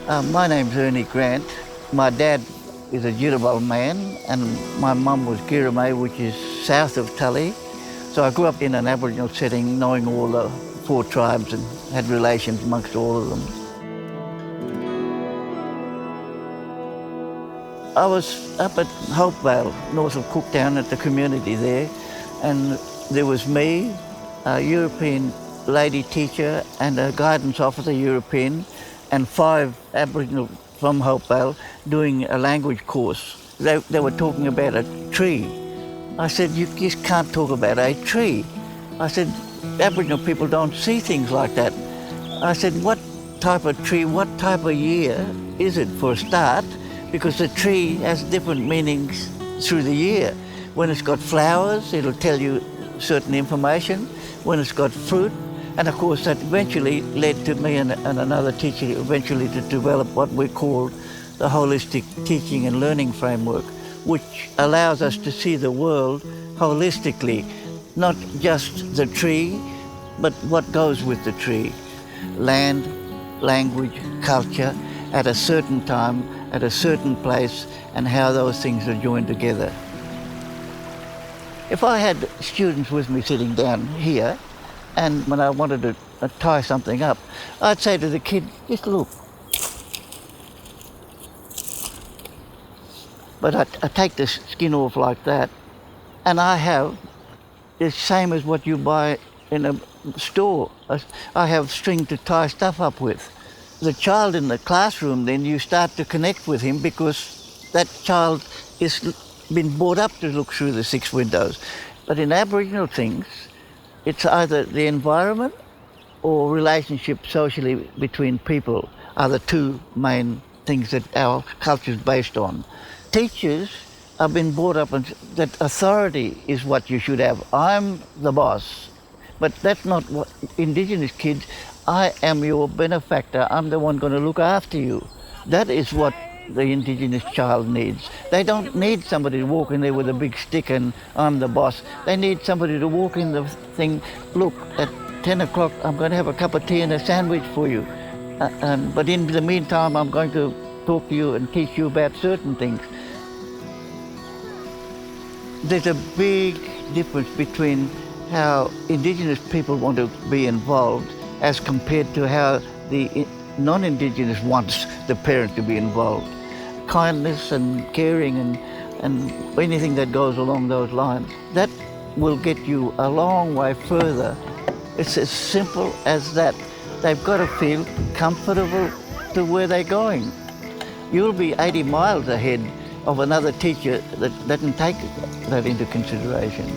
My name's Ernie Grant. My dad is a Jirabal man and my mum was Girramay, which is south of Tully. So I grew up in an Aboriginal setting, knowing all the 4 tribes and had relations amongst all of them. I was up at Hopevale, north of Cooktown, at the community there, and there was me, a European lady teacher and a guidance officer, European, and 5 Aboriginal from Hopevale doing a language course. They were talking about a tree. I said, you just can't talk about a tree. I said, Aboriginal people don't see things like that. I said, what type of tree, what type of year is it for a start? Because the tree has different meanings through the year. When it's got flowers, it'll tell you certain information. When it's got fruit, and of course that eventually led to me and another teacher eventually to develop what we called the holistic teaching and learning framework, which allows us to see the world holistically, not just the tree, but what goes with the tree. Land, language, culture, at a certain time, at a certain place, and how those things are joined together. If I had students with me sitting down here, and when I wanted to tie something up, I'd say to the kid, just look. But I take the skin off like that, and I have the same as what you buy in a store. I have string to tie stuff up with. The child in the classroom, then you start to connect with him because that child has been brought up to look through the 6 windows. But in Aboriginal things, it's either the environment or relationship socially between people are the 2 main things that our culture is based on. Teachers have been brought up that authority is what you should have. I'm the boss. But that's not what Indigenous kids, I am your benefactor. I'm the one going to look after you. That is what the Indigenous child needs. They don't need somebody to walk in there with a big stick and I'm the boss. They need somebody to walk in the thing, look, at 10 o'clock I'm going to have a cup of tea and a sandwich for you. But in the meantime I'm going to talk to you and teach you about certain things. There's a big difference between how Indigenous people want to be involved as compared to how the non-Indigenous wants the parent to be involved. Kindness and caring and anything that goes along those lines, that will get you a long way further. It's as simple as that. They've got to feel comfortable to where they're going. You'll be 80 miles ahead of another teacher that doesn't take that into consideration.